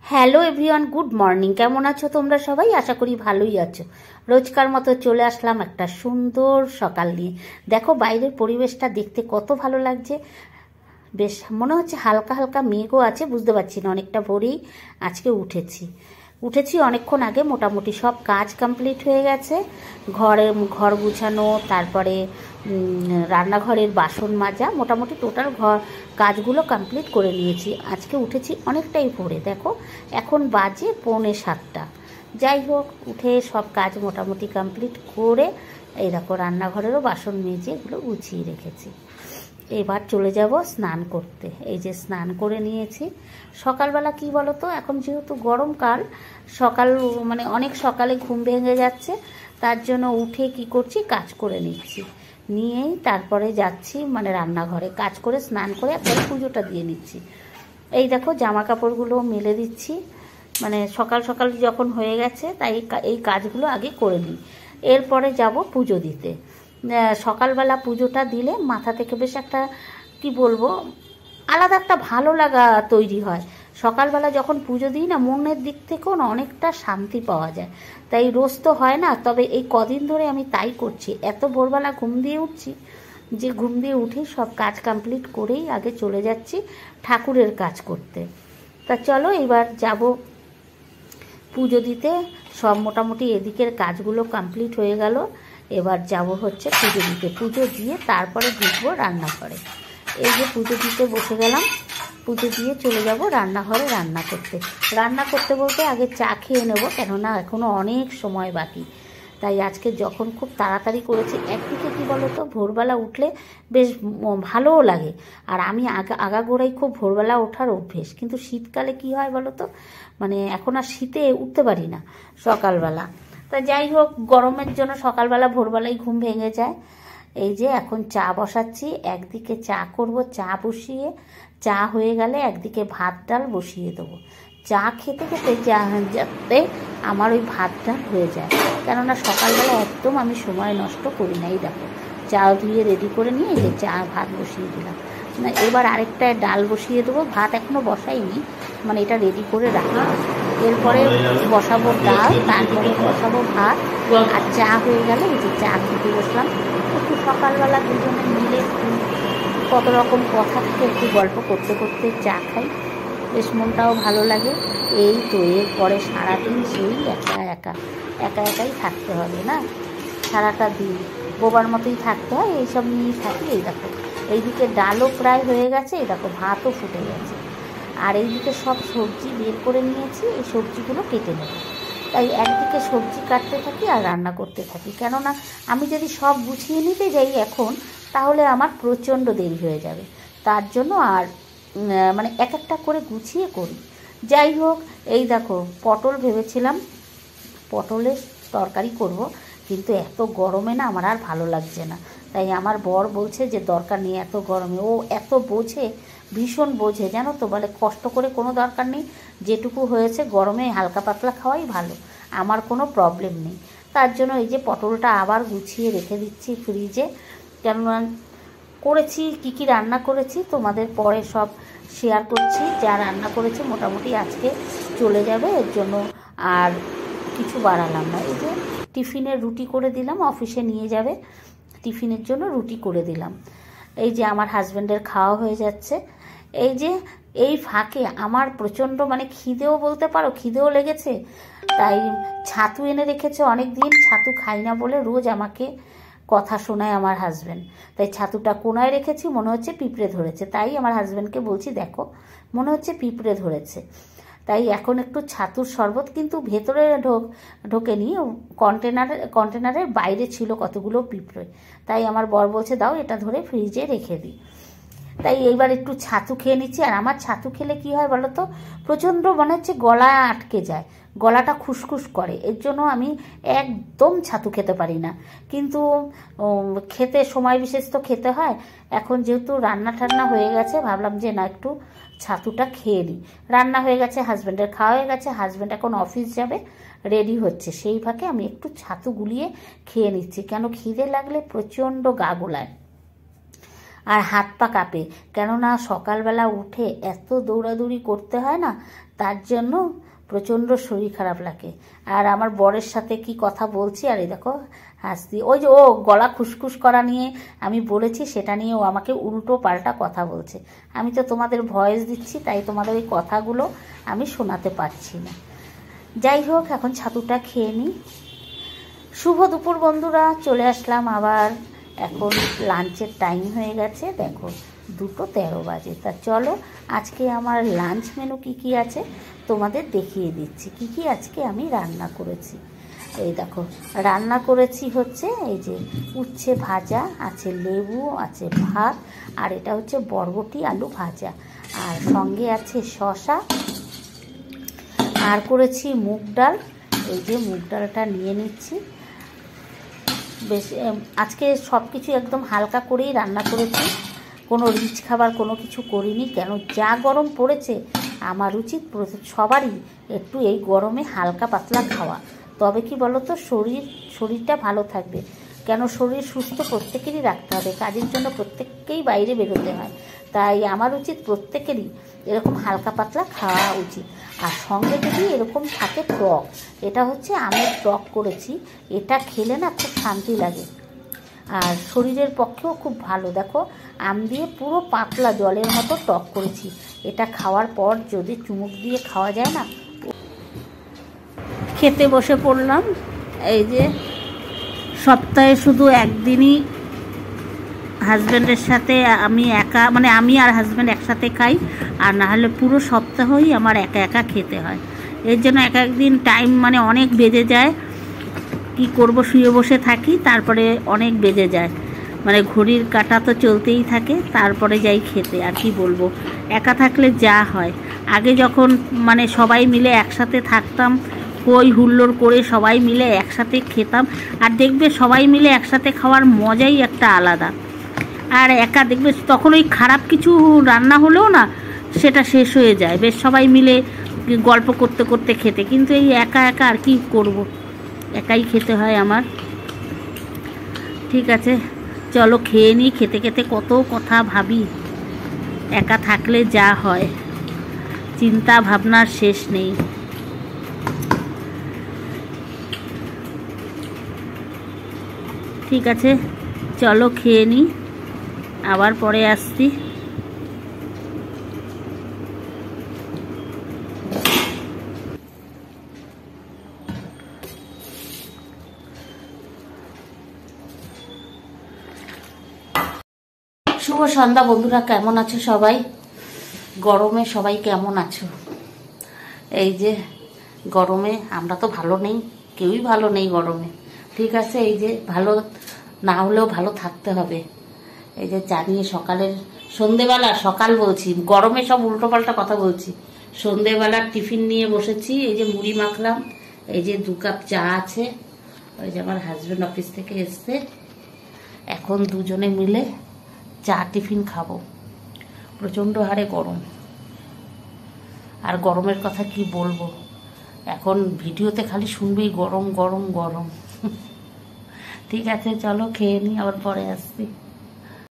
Hello everyone, good morning. কেমন আছো তোমরা সবাই? আশা করি ভালোই আছো। রোজকার মতো চলে আসলাম একটা সুন্দর সকাল নিয়ে। দেখো বাইরের পরিবেশটা দেখতে কত ভালো লাগছে। বেশ মনে হচ্ছে হালকা হালকা মেঘও আছে, বুঝতে পারছি না। অনেকটা ভোরেই আজকে উঠেছি অনেকক্ষণ আগে। মোটামুটি সব কাজ কমপ্লিট হয়ে গেছে। ঘর গুছানো, তারপরে রান্নাঘরের বাসন মাজা, মোটামুটি টোটাল কাজগুলো কমপ্লিট করে নিয়েছি। আজকে উঠেছি অনেকটাই ভোরে। দেখো এখন বাজে 6:45। যাই হোক, উঠে সব কাজ মোটামুটি কমপ্লিট করে এই দেখো রান্নাঘরেরও বাসন মেজে এগুলো গুছিয়ে রেখেছি। এবার চলে যাব স্নান করতে। এই যে স্নান করে নিয়েছি। সকালবেলা কি বলো তো, এখন যেহেতু গরমকাল, মানে অনেক সকালে ঘুম ভেঙে যাচ্ছে, তার জন্য উঠে কি করছি, কাজ করে নিচ্ছি। নিয়েই তারপরে যাচ্ছি মানে রান্নাঘরে, কাজ করে স্নান করে একবার পুজোটা দিয়ে নিচ্ছি। এই দেখো জামা কাপড়গুলো মেলে দিচ্ছি, মানে সকাল সকাল যখন হয়ে গেছে তাই এই কাজগুলো আগে করে নিই। এরপরে যাব পুজো দিতে। সকালবেলা পুজোটা দিলে মাথা থেকে বেশ একটা কি বলবো, আলাদা একটা ভালো লাগা তৈরি হয়। সকালবেলা যখন পুজো দিই না, মনের দিক থেকেও না অনেকটা শান্তি পাওয়া যায়। তাই রোজ তো হয় না, তবে এই কদিন ধরে আমি তাই করছি। এত ভোরবেলা ঘুম দিয়ে উঠছি যে ঘুম দিয়ে উঠেই সব কাজ কমপ্লিট করেই আগে চলে যাচ্ছি ঠাকুরের কাজ করতে। তা চলো এবার যাব পুজো দিতে। সব মোটামুটি এদিকের কাজগুলো কমপ্লিট হয়ে গেল। এবার যাব হচ্ছে পুজো দিতে। পুজো দিয়ে তারপরে ঢুকবো রান্নাঘরে। এই যে পুজো দিতে বসে গেলাম, পুজো দিয়ে চলে যাব রান্নাঘরে রান্না করতে বলতে আগে চা খেয়ে নেব, কেননা এখনও অনেক সময় বাকি। তাই আজকে যখন খুব তাড়াতাড়ি করেছি, একদিকে কী বলো তো, ভোরবেলা উঠলে বেশ ভালোও লাগে। আর আমি আগাগোড়াই খুব ভোরবেলা ওঠার অভ্যেস, কিন্তু শীতকালে কি হয় বলো তো, মানে এখন আর শীতে উঠতে পারি না সকালবেলা। তা যাই হোক, গরমের জন্য সকালবেলা ভোরবেলায় ঘুম ভেঙে যায়। এই যে এখন চা বসাচ্ছি, একদিকে চা করব, চা বসিয়ে চা হয়ে গেলে একদিকে ভাত ডাল বসিয়ে দেবো। চা খেতে খেতে যাতে আমার ওই ভাত ডাল হয়ে যায়, কেননা সকালবেলা একদম আমি সময় নষ্ট করি না। এই দেখো চা ধুয়ে রেডি করে নিয়ে এই যে চা ভাত বসিয়ে দিলাম। না এবার আরেকটা ডাল বসিয়ে দেবো, ভাত এখনও বসাইনি, মানে এটা রেডি করে রাখলাম। এরপরে বসাবো ডাল, তারপরে বসাবো ভাত, আর চা হয়ে গেলে এই যে চা খেতে বসলাম। একটু সকালবেলা দুজনে মিলে কত রকম কথা থেকে একটু গল্প করতে করতে চা খাই, বেশ মনটাও ভালো লাগে। এই তো এরপরে সারাদিন সেই একাই থাকতে হবে না, সারাটা দিন বোবার মতোই থাকতে হয়, এইসব নিয়েই থাকি। এই দেখো এইদিকে ডালও প্রায় হয়ে গেছে, এই দেখো ভাতও ফুটে গেছে, আর এইদিকে সব সবজি বের করে নিয়েছি, এই সবজিগুলো কেটে নেব। তাই একদিকে সবজি কাটতে থাকি আর রান্না করতে থাকি, কেননা আমি যদি সব গুছিয়ে নিতে যাই এখন, তাহলে আমার প্রচণ্ড দেরি হয়ে যাবে। তার জন্য আর মানে এক একটা করে গুছিয়ে করি। যাই হোক, এই দেখো পটল ভেবেছিলাম পটলের তরকারি করব, কিন্তু এত গরমে না আমার আর ভালো লাগছে না। তাই আমার বর বলছে যে দরকার নেই এত গরমে। ও এত বোঝে, ভীষণ বোঝে জানো তো, বলে কষ্ট করে কোনো দরকার নেই, যেটুকু হয়েছে গরমে হালকা পাতলা খাওয়াই ভালো, আমার কোনো প্রবলেম নেই। তার জন্য এই যে পটলটা আবার গুছিয়ে রেখে দিচ্ছি ফ্রিজে। কেননা করেছি কী কী রান্না করেছি তোমাদের পরে সব শেয়ার করছি। যা রান্না করেছি মোটামুটি আজকে চলে যাবে, এর জন্য আর কিছু বাড়ালাম না। এই যে টিফিনের রুটি করে দিলাম, অফিসে নিয়ে যাবে, টিফিনের জন্য রুটি করে দিলাম। এই যে আমার হাজব্যান্ডের খাওয়া হয়ে যাচ্ছে। এই যে এই ফাঁকে আমার প্রচণ্ড মানে খিদেও বলতে পারো, খিদেও লেগেছে। তাই ছাতু এনে রেখেছে অনেক দিন, ছাতু খাই না বলে রোজ আমাকে কথা শোনায় আমার হাজব্যান্ড। তাই ছাতুটা কোনায় রেখেছি, মনে হচ্ছে পিঁপড়ে ধরেছে। তাই আমার হাজব্যান্ডকে বলছি, দেখো মনে হচ্ছে পিঁপড়ে ধরেছে। তাই এখন একটু ছাতুর শরবত, কিন্তু ভেতরে ঢোকেনি, কন্টেনারের বাইরে ছিল কতগুলো পিঁপড়ে। তাই আমার বর বলছে দাও এটা ধরে ফ্রিজে রেখে দিই। তাই এইবার একটু ছাতু খেয়ে নিচ্ছি। আর আমার ছাতু খেলে কি হয় বলো তো, প্রচণ্ড মনে হচ্ছে গলা আটকে যায়, গলাটা খুসখুস করে, এর জন্য আমি একদম ছাতু খেতে পারি না। কিন্তু খেতে সময় বিশেষ তো খেতে হয়। এখন যেহেতু রান্না টান্না হয়ে গেছে, ভাবলাম যে না একটু ছাতুটা খেয়ে নিই। রান্না হয়ে গেছে, হাজব্যান্ডের খাওয়া হয়ে গেছে, হাজব্যান্ড এখন অফিস যাবে, রেডি হচ্ছে, সেই ফাঁকে আমি একটু ছাতু গুলিয়ে খেয়ে নিচ্ছি। কেন খিদে লাগলে প্রচণ্ড গা গোলায়। আর হাত পা কাঁপে, কেননা সকালবেলা উঠে এত দৌড়াদৌড়ি করতে হয় না, তার জন্য প্রচণ্ড শরীর খারাপ লাগে। আর আমার বরের সাথে কি কথা বলছি, আর এই দেখো হাসছি, ওই যে ও গলা খুসখুস করা নিয়ে আমি বলেছি, সেটা নিয়ে ও আমাকে উল্টো পাল্টা কথা বলছে। আমি তো তোমাদের ভয়েস দিচ্ছি, তাই তোমাদের ওই কথাগুলো আমি শোনাতে পারছি না। যাই হোক, এখন ছাতুটা খেয়ে নিই। শুভ দুপুর বন্ধুরা, চলে আসলাম আবার। এখন লাঞ্চের টাইম হয়ে গেছে, দেখো 2:13 বাজে। তা চলো আজকে আমার লাঞ্চ মেনু কি কি আছে তোমাদের দেখিয়ে দিচ্ছি। কি কি আজকে আমি রান্না করেছি, এই দেখো। রান্না করেছি হচ্ছে এই যে উচ্ছে ভাজা আছে, লেবু আছে, ভাত, আর এটা হচ্ছে বরবটি আলু ভাজা, আর সঙ্গে আছে শসা, আর করেছি মুগ ডাল। এই যে মুগ ডালটা নিয়ে নিচ্ছি। বেশ আজকে সব কিছু একদম হালকা করেই রান্না করেছি, কোনো রিচ খাবার কোনো কিছু করিনি, কেন যা গরম পড়েছে আমার উচিত সবারই একটু এই গরমে হালকা পাতলা খাওয়া। তবে কি বলো তো, শরীরটা ভালো থাকবে, কেন শরীর সুস্থ প্রত্যেকেরই রাখতে হবে, কাজের জন্য প্রত্যেককেই বাইরে বেরোতে হয়, তাই আমার উচিত প্রত্যেকেরই এরকম হালকা পাতলা খাওয়া উচিত। আর সঙ্গে যদি এরকম থাকে টক, এটা হচ্ছে আমের টক করেছি, এটা খেলে না খুব শান্তি লাগে, আর শরীরের পক্ষেও খুব ভালো। দেখো আম দিয়ে পুরো পাতলা জলের মতো টক করেছি, এটা খাওয়ার পর যদি চুমুক দিয়ে খাওয়া যায় না। খেতে বসে পড়লাম। এই যে সপ্তাহে শুধু একদিনই হাজব্যান্ডের সাথে আমি একা, মানে আমি আর হাজব্যান্ড একসাথে খাই, আর না হলে পুরো সপ্তাহই আমার একা একা খেতে হয়। এর জন্য এক একদিন টাইম মানে অনেক বেজে যায়, কি করব, শুয়ে বসে থাকি, তারপরে অনেক বেজে যায়, মানে ঘড়ির কাঁটা তো চলতেই থাকে, তারপরে যাই খেতে। আর কি বলবো, একা থাকলে যা হয়, আগে যখন মানে সবাই মিলে একসাথে থাকতাম, হই হুল্লোড় করে সবাই মিলে একসাথে খেতাম, আর দেখবে সবাই মিলে একসাথে খাওয়ার মজাই একটা আলাদা। আর একা দেখবে তখন ওই খারাপ কিছু রান্না হলেও না সেটা শেষ হয়ে যায়, বেশ সবাই মিলে গল্প করতে করতে খেতে। কিন্তু এই একা একা আর কি করব, একাই খেতে হয় আমার। ঠিক আছে, চলো খেয়ে নিই। খেতে খেতে কত কথা ভাবি, একা থাকলে যা হয়, চিন্তা ভাবনার শেষ নেই। ঠিক আছে, চলো খেয়ে নিই, আবার পরে আসছি। শুভ সন্ধ্যা বন্ধুরা, কেমন আছো সবাই? গরমে সবাই কেমন আছো? এই যে গরমে আমরা তো ভালো নেই, কেউই ভালো নেই গরমে। ঠিক আছে, এই যে ভালো না হলেও ভালো থাকতে হবে। এই যে জানিয়ে সকালের সন্ধেবেলা, সকাল বলছি, গরমে সব উল্টোপাল্টা কথা বলছি। সন্ধেবেলার টিফিন নিয়ে বসেছি। এই যে মুড়ি মাখলাম, এই যে 2 কাপ চা আছে, ওই যে আমার হাজব্যান্ড অফিস থেকে এসছে, এখন দুজনে মিলে চা টিফিন খাবো। প্রচণ্ড হারে গরম, আর গরমের কথা কি বলবো, এখন ভিডিওতে খালি শুনবেই গরম গরম গরম। ঠিক আছে, চলো খেয়ে নিই, আবার পরে আসছি।